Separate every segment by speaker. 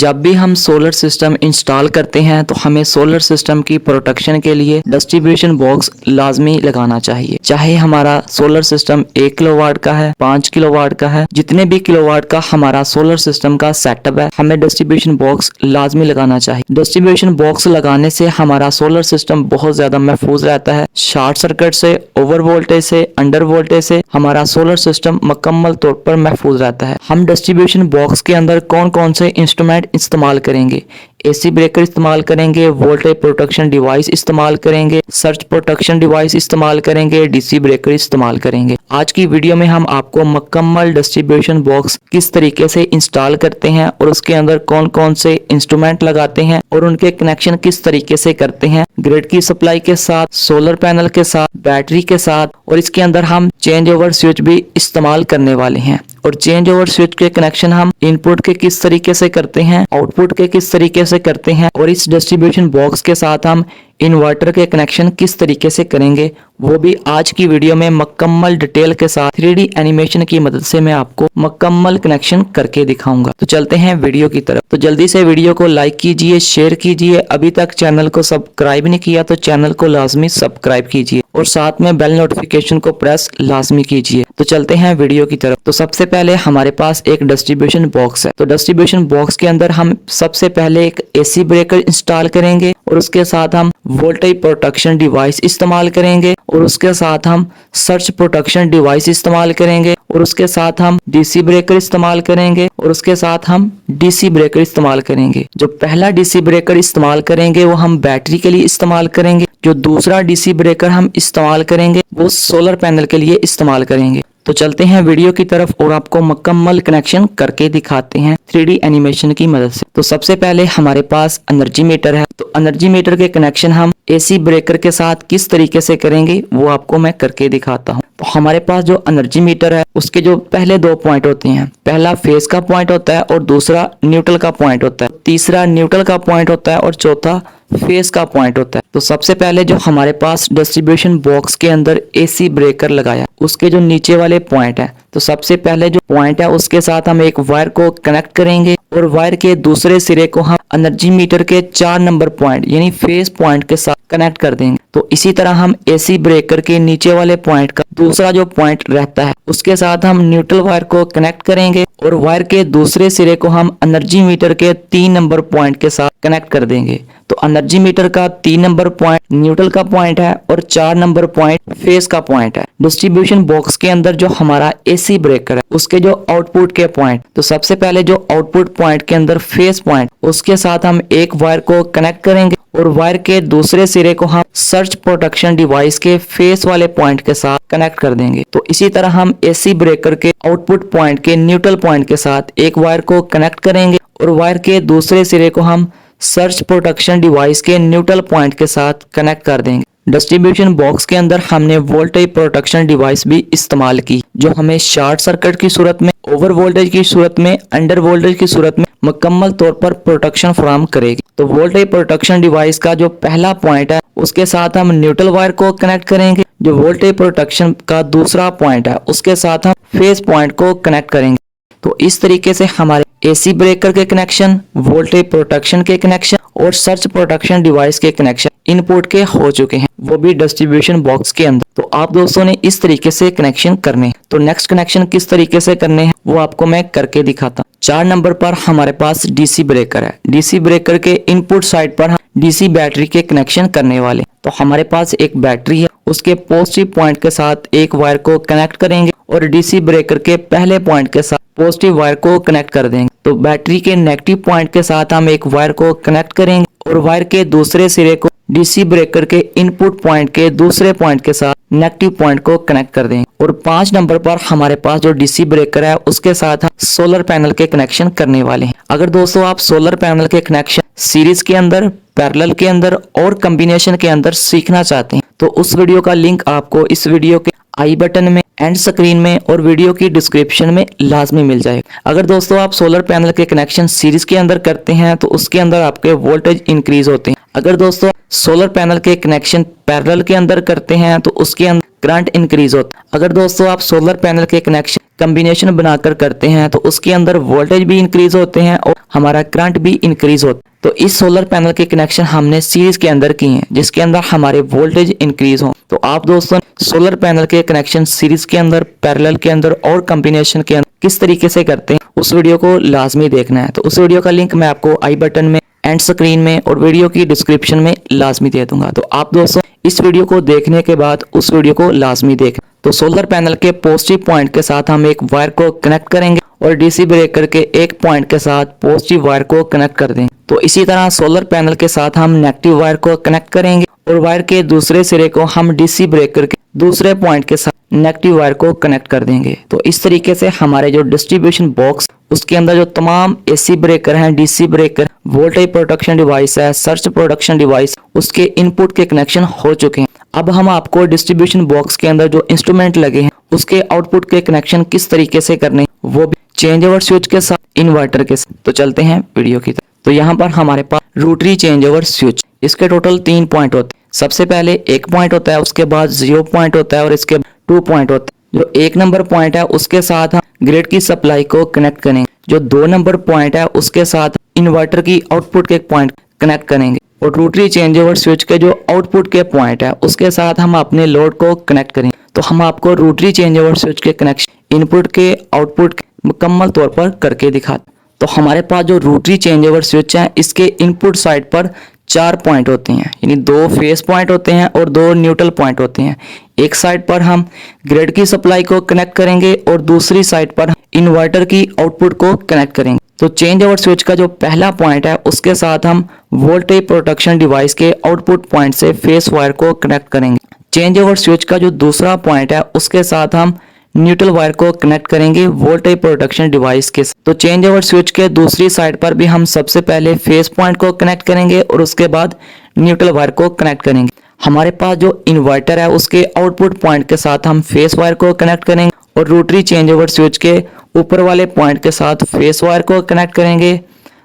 Speaker 1: जब भी हम सोलर सिस्टम इंस्टॉल करते हैं तो हमें सोलर सिस्टम की प्रोटेक्शन के लिए डिस्ट्रीब्यूशन बॉक्स लाजमी लगाना चाहिए। चाहे हमारा सोलर सिस्टम 1 किलोवाट का है, 5 किलोवाट का है, जितने भी किलोवाट का हमारा सोलर सिस्टम का सेटअप है, हमें डिस्ट्रीब्यूशन बॉक्स लाजमी लगाना चाहिए। डिस्ट्रीब्यूशन बॉक्स लगाने से हमारा सोलर सिस्टम बहुत ज्यादा महफूज रहता है। शॉर्ट सर्किट से, ओवर वोल्टेज से, अंडर वोल्टेज से हमारा सोलर सिस्टम मुकम्मल तौर पर महफूज रहता है। हम डिस्ट्रीब्यूशन बॉक्स के अंदर कौन कौन से इंस्ट्रूमेंट इस्तेमाल करेंगे? एसी ब्रेकर इस्तेमाल करेंगे, वोल्टेज प्रोटेक्शन डिवाइस इस्तेमाल करेंगे, सर्ज प्रोटेक्शन डिवाइस इस्तेमाल करेंगे, डीसी ब्रेकर इस्तेमाल करेंगे। आज की वीडियो में हम आपको मुकम्मल डिस्ट्रीब्यूशन बॉक्स किस तरीके से इंस्टॉल करते हैं और उसके अंदर कौन कौन से इंस्ट्रूमेंट लगाते हैं और उनके कनेक्शन किस तरीके से करते हैं, ग्रिड की सप्लाई के साथ, सोलर पैनल के साथ, बैटरी के साथ, और इसके अंदर हम चेंज ओवर स्विच भी इस्तेमाल करने वाले हैं। और चेंज ओवर स्विच के कनेक्शन हम इनपुट के किस तरीके से करते हैं, आउटपुट के किस तरीके से करते हैं, और इस डिस्ट्रीब्यूशन बॉक्स के साथ हम इन्वर्टर के कनेक्शन किस तरीके से करेंगे, वो भी आज की वीडियो में मुकम्मल डिटेल के साथ 3D एनिमेशन की मदद से मैं आपको मुकम्मल कनेक्शन करके दिखाऊंगा। तो चलते हैं वीडियो की तरफ। तो जल्दी से वीडियो को लाइक कीजिए, शेयर कीजिए। अभी तक चैनल को सब्सक्राइब नहीं किया तो चैनल को लाजमी सब्सक्राइब कीजिए और साथ में बेल नोटिफिकेशन को प्रेस लाजमी कीजिए। तो चलते हैं वीडियो की तरफ। तो सबसे पहले हमारे पास एक डिस्ट्रीब्यूशन बॉक्स है। तो डिस्ट्रीब्यूशन बॉक्स के अंदर हम सबसे पहले एक एसी ब्रेकर इंस्टॉल करेंगे और उसके साथ हम वोल्टेज प्रोटेक्शन डिवाइस इस्तेमाल करेंगे और उसके साथ हम सर्ज प्रोटेक्शन डिवाइस इस्तेमाल करेंगे और उसके साथ हम डीसी ब्रेकर इस्तेमाल करेंगे और उसके साथ हम डीसी ब्रेकर इस्तेमाल करेंगे। जो पहला डीसी ब्रेकर इस्तेमाल करेंगे वो हम बैटरी के लिए इस्तेमाल करेंगे। जो दूसरा डीसी ब्रेकर हम इस्तेमाल करेंगे वो सोलर पैनल के लिए इस्तेमाल करेंगे। तो चलते हैं वीडियो की तरफ और आपको मुकम्मल कनेक्शन करके दिखाते हैं 3D एनिमेशन की मदद से। तो सबसे पहले हमारे पास एनर्जी मीटर है। तो एनर्जी मीटर के कनेक्शन हम एसी ब्रेकर के साथ किस तरीके से करेंगे वो आपको मैं करके दिखाता हूँ। तो हमारे पास जो एनर्जी मीटर है उसके जो पहले 2 पॉइंट होते हैं, पहला फेज का पॉइंट होता है और दूसरा न्यूट्रल का पॉइंट होता है, तीसरा न्यूट्रल का पॉइंट होता है और चौथा फेज का पॉइंट होता है। तो सबसे पहले जो हमारे पास डिस्ट्रीब्यूशन बॉक्स के अंदर एसी ब्रेकर लगाया, उसके जो नीचे वाले पॉइंट है, तो सबसे पहले जो पॉइंट है उसके साथ हम एक वायर को कनेक्ट करेंगे और वायर के दूसरे सिरे को हम एनर्जी मीटर के 4 नंबर पॉइंट यानी फेज पॉइंट के साथ कनेक्ट कर देंगे। तो इसी तरह हम एसी ब्रेकर के नीचे वाले पॉइंट का दूसरा जो पॉइंट रहता है उसके साथ हम न्यूट्रल वायर को कनेक्ट करेंगे और वायर के दूसरे सिरे को हम एनर्जी मीटर के 3 नंबर पॉइंट के साथ कनेक्ट कर देंगे। तो एनर्जी मीटर का 3 नंबर पॉइंट न्यूट्रल का पॉइंट है और 4 नंबर पॉइंट फेज का पॉइंट है। डिस्ट्रीब्यूशन बॉक्स के अंदर जो हमारा एसी ब्रेकर है उसके जो आउटपुट के पॉइंट, तो सबसे पहले जो आउटपुट पॉइंट के अंदर फेज पॉइंट, उसके साथ हम एक वायर को कनेक्ट करेंगे और वायर के दूसरे सिरे को हम सर्ज प्रोटेक्शन डिवाइस के फेस वाले पॉइंट के साथ कनेक्ट कर देंगे। तो इसी तरह हम एसी ब्रेकर के आउटपुट पॉइंट के न्यूट्रल पॉइंट के साथ एक वायर को कनेक्ट करेंगे और वायर के दूसरे सिरे को हम सर्ज प्रोटेक्शन डिवाइस के न्यूट्रल पॉइंट के साथ कनेक्ट कर देंगे। डिस्ट्रीब्यूशन बॉक्स के अंदर हमने वोल्टेज प्रोटेक्शन डिवाइस भी इस्तेमाल की, जो हमें शॉर्ट सर्किट की सूरत में, ओवर वोल्टेज की सूरत में, अंडर वोल्टेज की सूरत में मुकम्मल तौर पर प्रोटेक्शन फराहम करेगी। तो वोल्टेज प्रोटेक्शन डिवाइस का जो पहला पॉइंट है उसके साथ हम न्यूट्रल वायर को कनेक्ट करेंगे। जो वोल्टेज प्रोटेक्शन का दूसरा पॉइंट है उसके साथ हम फेज पॉइंट को कनेक्ट करेंगे। तो इस तरीके से हमारे एसी ब्रेकर के कनेक्शन, वोल्टेज प्रोटेक्शन के कनेक्शन और सर्ज प्रोटेक्शन डिवाइस के कनेक्शन इनपुट के हो चुके हैं, वो भी डिस्ट्रीब्यूशन बॉक्स के अंदर। तो आप दोस्तों ने इस तरीके से कनेक्शन करने हैं। तो नेक्स्ट कनेक्शन किस तरीके से करने हैं वो आपको मैं करके दिखाता हूँ। 4 नंबर पर हमारे पास डीसी ब्रेकर है। डीसी ब्रेकर के इनपुट साइड पर हम डीसी बैटरी के कनेक्शन करने वाले। तो हमारे पास एक बैटरी है, उसके पॉजिटिव पॉइंट के साथ एक वायर को कनेक्ट करेंगे और डीसी ब्रेकर के पहले पॉइंट के साथ पॉजिटिव वायर को कनेक्ट कर देंगे। तो बैटरी के नेगेटिव पॉइंट के साथ हम एक वायर को कनेक्ट करेंगे और वायर के दूसरे सिरे को डीसी ब्रेकर के इनपुट पॉइंट के दूसरे पॉइंट के साथ नेगेटिव पॉइंट को कनेक्ट कर देंगे। और 5 नंबर पर हमारे पास जो डीसी ब्रेकर है उसके साथ हम सोलर पैनल के कनेक्शन करने वाले हैं। अगर दोस्तों आप सोलर पैनल के कनेक्शन सीरीज के अंदर, पैरेलल के अंदर और कॉम्बिनेशन के अंदर सीखना चाहते हैं तो उस वीडियो का लिंक आपको इस वीडियो के आई बटन में, एंड स्क्रीन में और वीडियो की डिस्क्रिप्शन में लाजमी मिल जाएगा। अगर दोस्तों आप सोलर पैनल के कनेक्शन सीरीज के अंदर करते हैं तो उसके अंदर आपके वोल्टेज इंक्रीज होते हैं। अगर दोस्तों सोलर पैनल के कनेक्शन पैरेलल के अंदर करते हैं तो उसके अंदर करंट इंक्रीज होता है। अगर दोस्तों आप सोलर पैनल के कनेक्शन कॉम्बिनेशन बनाकर करते हैं तो उसके अंदर वोल्टेज भी इंक्रीज होते हैं और हमारा करंट भी इंक्रीज होता है। तो इस सोलर पैनल के कनेक्शन हमने सीरीज के अंदर किए हैं जिसके अंदर हमारे वोल्टेज इंक्रीज हो। तो आप दोस्तों सोलर पैनल के कनेक्शन सीरीज के अंदर, पैरेलल के अंदर और कॉम्बिनेशन के अंदर किस तरीके से करते हैं उस वीडियो को लाजमी देखना है। तो उस वीडियो का लिंक मैं आपको आई बटन में, एंड स्क्रीन में और वीडियो की डिस्क्रिप्शन में लाजमी दे दूंगा। तो आप दोस्तों इस वीडियो को देखने के बाद उस वीडियो को लाजमी देखना। तो सोलर पैनल के पॉजिटिव पॉइंट के साथ हम एक वायर को कनेक्ट करेंगे और डीसी ब्रेकर के एक पॉइंट के साथ पॉजिटिव वायर को कनेक्ट कर देंगे। तो इसी तरह सोलर पैनल के साथ हम नेगेटिव वायर को कनेक्ट करेंगे और वायर के दूसरे सिरे को हम डीसी ब्रेकर के दूसरे पॉइंट के साथ नेगेटिव वायर को कनेक्ट कर देंगे। तो इस तरीके से हमारे जो डिस्ट्रीब्यूशन बॉक्स उसके अंदर जो तमाम एसी ब्रेकर हैं, DC breaker, voltage protection device है, सर्च प्रोटेक्शन डिवाइस, उसके इनपुट के कनेक्शन हो चुके हैं। अब हम आपको डिस्ट्रीब्यूशन बॉक्स के अंदर जो इंस्ट्रूमेंट लगे हैं उसके आउटपुट के कनेक्शन किस तरीके से करने वो भी चेंज ओवर स्विच के साथ, इन्वर्टर के साथ। तो चलते हैं वीडियो की तरफ। तो यहाँ पर हमारे पास रोटरी चेंज ओवर स्विच, इसके टोटल 3 पॉइंट होते हैं। सबसे पहले 1 पॉइंट होता है, उसके बाद 0 पॉइंट होता है और इसके 2 पॉइंट होता है। जो 1 नंबर पॉइंट है उसके साथ हम ग्रिड की सप्लाई को कनेक्ट करेंगे। जो 2 नंबर पॉइंट है उसके साथ इन्वर्टर की आउटपुट के पॉइंट कनेक्ट करेंगे और रोटरी चेंज ओवर स्विच के जो आउटपुट के पॉइंट है उसके साथ हम अपने लोड को कनेक्ट करेंगे। तो हम आपको रोटरी चेंज ओवर स्विच के कनेक्शन इनपुट के आउटपुट के मुकम्मल तौर पर करके दिखाते। तो हमारे पास जो रोटरी चेंज ओवर स्विच है इसके इनपुट साइड पर 4 पॉइंट होते हैं, यानी 2 फेस पॉइंट होते हैं और 2 न्यूट्रल पॉइंट होते हैं। एक साइड पर हम ग्रिड की सप्लाई को कनेक्ट करेंगे और दूसरी साइड पर इन्वर्टर की आउटपुट को कनेक्ट करेंगे। तो चेंज ओवर स्विच का जो पहला पॉइंट है उसके साथ हम वोल्टेज प्रोटेक्शन डिवाइस के आउटपुट पॉइंट से फेस वायर को कनेक्ट करेंगे। चेंज ओवर स्विच का जो दूसरा पॉइंट है उसके साथ हम न्यूट्रल वायर को कनेक्ट करेंगे वोल्टेज प्रोटेक्शन डिवाइस के साथ। तो चेंज ओवर स्विच के दूसरी साइड पर भी हम सबसे पहले फेस पॉइंट को कनेक्ट करेंगे और उसके बाद न्यूट्रल वायर को कनेक्ट करेंगे। हमारे पास जो इन्वर्टर है उसके आउटपुट पॉइंट के साथ हम फेस वायर को कनेक्ट करेंगे और रोटरी चेंज ओवर स्विच के ऊपर वाले पॉइंट के साथ फेस वायर को कनेक्ट करेंगे।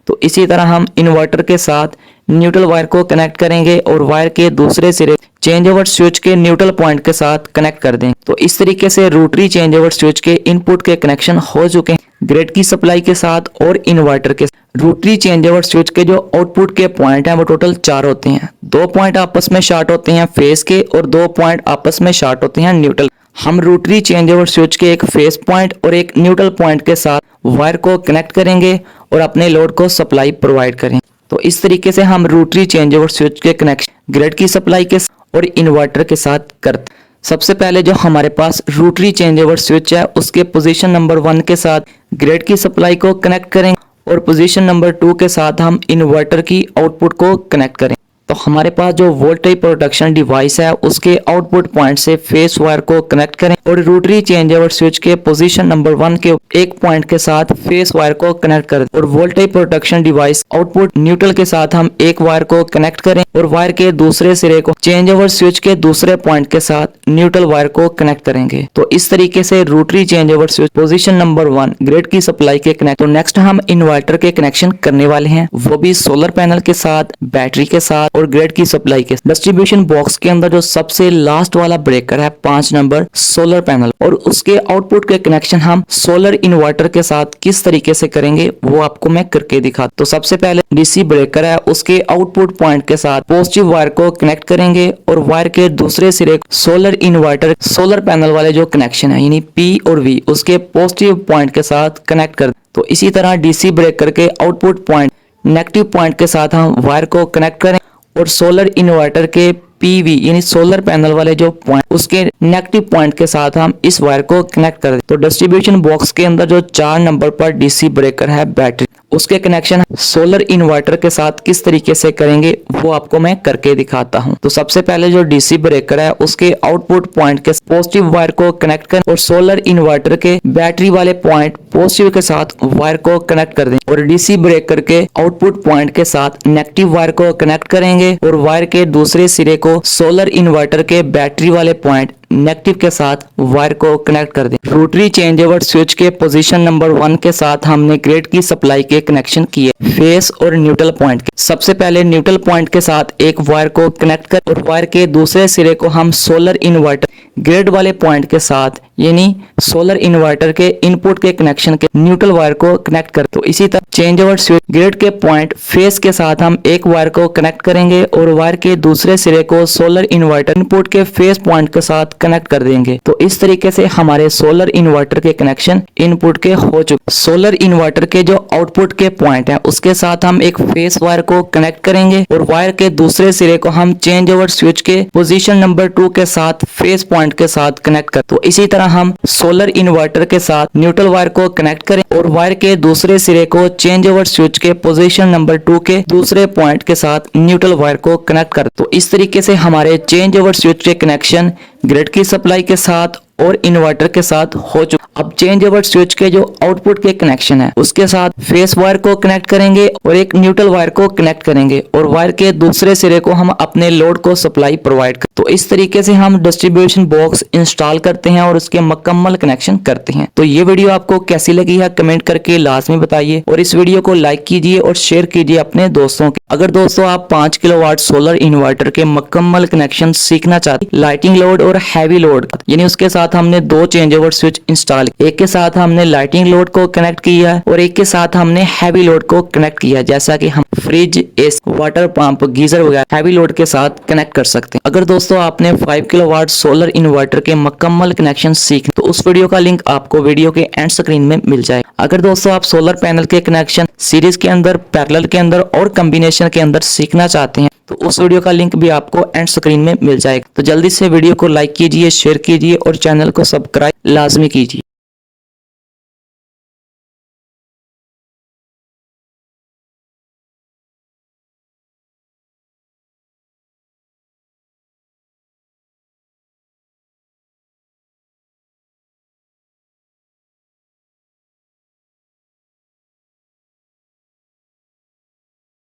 Speaker 1: तो इसी तरह हम इन्वर्टर के साथ न्यूट्रल वायर को कनेक्ट करेंगे और वायर के दूसरे सिरे चेंज ओवर स्विच के न्यूट्रल पॉइंट के साथ कनेक्ट कर देंगे। तो इस तरीके से रोटरी चेंज ओवर स्विच के इनपुट के कनेक्शन हो चुके हैं ग्रिड की सप्लाई के साथ और इन्वर्टर के साथ। रोटरी चेंज ओवर स्विच के जो आउटपुट के पॉइंट हैं वो टोटल 4 होते हैं। 2 पॉइंट आपस में शॉर्ट होते हैं फेस के और 2 पॉइंट आपस में शॉर्ट होते हैं न्यूट्रल। हम रोटरी चेंज ओवर स्विच के एक फेस पॉइंट और एक न्यूट्रल पॉइंट के साथ वायर को कनेक्ट करेंगे और अपने लोड को सप्लाई प्रोवाइड करेंगे। तो इस तरीके से हम रोटरी चेंज ओवर स्विच के कनेक्शन ग्रिड की सप्लाई के और इन्वर्टर के साथ करते। सबसे पहले जो हमारे पास रोटरी चेंज ओवर स्विच है उसके पोजीशन नंबर 1 के साथ ग्रिड की सप्लाई को कनेक्ट करेंगे और पोजीशन नंबर 2 के साथ हम इन्वर्टर की आउटपुट को कनेक्ट करेंगे। तो हमारे पास जो वोल्टेज प्रोटेक्शन डिवाइस है उसके आउटपुट पॉइंट से फेस वायर को कनेक्ट करें और रोटरी चेंज ओवर स्विच के पोजीशन नंबर 1 के एक पॉइंट के साथ फेस वायर को कनेक्ट करें और voltage protection device output neutral के साथ हम एक वायर को कनेक्ट करें और वायर के दूसरे सिरे को चेंज ओवर स्विच के दूसरे पॉइंट के साथ न्यूट्रल वायर को कनेक्ट करेंगे। तो इस तरीके से rotary change over switch position number 1 grid की सप्लाई के कनेक्ट। तो नेक्स्ट हम इन्वर्टर के कनेक्शन करने वाले हैं, वो भी सोलर पैनल के साथ, बैटरी के साथ और ग्रिड की सप्लाई के। डिस्ट्रीब्यूशन बॉक्स के अंदर जो सबसे लास्ट वाला ब्रेकर है 5 नंबर सोलर पैनल और उसके आउटपुट के कनेक्शन हम सोलर इन्वर्टर के साथ किस तरीके से करेंगे वो आपको मैं करके दिखा। तो सबसे पहले डीसी ब्रेकर है उसके आउटपुट पॉइंट के साथ पॉजिटिव वायर को कनेक्ट करेंगे और वायर के दूसरे सिरे सोलर इन्वर्टर सोलर पैनल वाले जो कनेक्शन है यानी P और V उसके पॉजिटिव पॉइंट के साथ कनेक्ट कर। तो इसी तरह डीसी ब्रेकर के आउटपुट पॉइंट नेगेटिव पॉइंट के साथ हम वायर को कनेक्ट करें और सोलर इन्वर्टर के PV यानी सोलर पैनल वाले जो पॉइंट उसके नेगेटिव पॉइंट के साथ हम इस वायर को कनेक्ट कर दें। तो डिस्ट्रीब्यूशन बॉक्स के अंदर जो 4 नंबर पर डीसी ब्रेकर है बैटरी उसके कनेक्शन सोलर इन्वर्टर के साथ किस तरीके से करेंगे वो आपको मैं करके दिखाता हूं। तो सबसे पहले जो डीसी ब्रेकर है उसके आउटपुट पॉइंट के पॉजिटिव वायर को कनेक्ट करें और सोलर इन्वर्टर के बैटरी वाले पॉइंट पॉजिटिव के साथ वायर को कनेक्ट कर दें और डीसी ब्रेकर के आउटपुट पॉइंट के साथ नेगेटिव वायर को कनेक्ट करेंगे और वायर के दूसरे सिरे को सोलर इन्वर्टर के बैटरी वाले पॉइंट नेगेटिव के साथ वायर को कनेक्ट कर दें। रोटरी चेंज ओवर स्विच के पोजीशन नंबर 1 के साथ हमने ग्रिड की सप्लाई के कनेक्शन किए फेस और न्यूट्रल पॉइंट के। सबसे पहले न्यूट्रल पॉइंट के साथ एक वायर को कनेक्ट कर और वायर के दूसरे सिरे को हम सोलर इन्वर्टर ग्रिड वाले पॉइंट के साथ यानी सोलर इन्वर्टर के इनपुट के कनेक्शन के न्यूट्रल वायर को कनेक्ट कर। तो इसी तरह चेंज ओवर स्विच ग्रिड के पॉइंट फेस के साथ हम एक वायर को कनेक्ट करेंगे और वायर के दूसरे सिरे को सोलर इन्वर्टर इनपुट के फेस पॉइंट के साथ कनेक्ट कर देंगे। तो इस तरीके से हमारे सोलर इन्वर्टर के कनेक्शन इनपुट के हो चुके। सोलर इन्वर्टर के जो आउटपुट के पॉइंट है उसके साथ हम एक फेस वायर को कनेक्ट करेंगे और वायर के दूसरे सिरे को हम चेंज ओवर स्विच के पोजीशन नंबर 2 के साथ फेस पॉइंट के साथ कनेक्ट कर। तो इसी तरह हम सोलर इन्वर्टर के साथ न्यूट्रल वायर को कनेक्ट करें और वायर के दूसरे सिरे को चेंज ओवर स्विच के पोजीशन नंबर 2 के दूसरे पॉइंट के साथ न्यूट्रल वायर को कनेक्ट कर। तो इस तरीके से हमारे चेंज ओवर स्विच के कनेक्शन ग्रिड की सप्लाई के साथ और इन्वर्टर के साथ हो चुका। अब चेंज ओवर स्विच के जो आउटपुट के कनेक्शन है उसके साथ फेस वायर को कनेक्ट करेंगे और एक न्यूट्रल वायर को कनेक्ट करेंगे और वायर के दूसरे सिरे को हम अपने लोड को सप्लाई प्रोवाइड कर। तो इस तरीके से हम डिस्ट्रीब्यूशन बॉक्स इंस्टॉल करते हैं और उसके मुकम्मल कनेक्शन करते हैं। तो ये वीडियो आपको कैसी लगी है कमेंट करके लाजमी बताइए और इस वीडियो को लाइक कीजिए और शेयर कीजिए अपने दोस्तों के। अगर दोस्तों आप 5 किलोवाट सोलर इन्वर्टर के मुकम्मल कनेक्शन सीखना चाहते हैं लाइटिंग लोड और हैवी लोड यानी उसके साथ हमने 2 चेंज ओवर स्विच इंस्टॉल, एक के साथ हमने लाइटिंग लोड को कनेक्ट किया है और एक के साथ हमने हैवी लोड को कनेक्ट किया, जैसा कि हम fridge, AC, water pump, geyser वगैरह हैवी लोड के साथ कनेक्ट कर सकते हैं। अगर दोस्तों आपने 5 किलोवाट सोलर इन्वर्टर के मुकम्मल कनेक्शन सीखने तो उस वीडियो का लिंक आपको वीडियो के एंड स्क्रीन में मिल जाए। अगर दोस्तों आप सोलर पैनल के कनेक्शन सीरीज के अंदर, पैरेलल के अंदर और कॉम्बिनेशन के अंदर सीखना चाहते हैं तो उस वीडियो का लिंक भी आपको एंड स्क्रीन में मिल जाएगा। तो जल्दी से वीडियो को लाइक कीजिए, शेयर कीजिए और चैनल को सब्सक्राइब लाजमी कीजिए।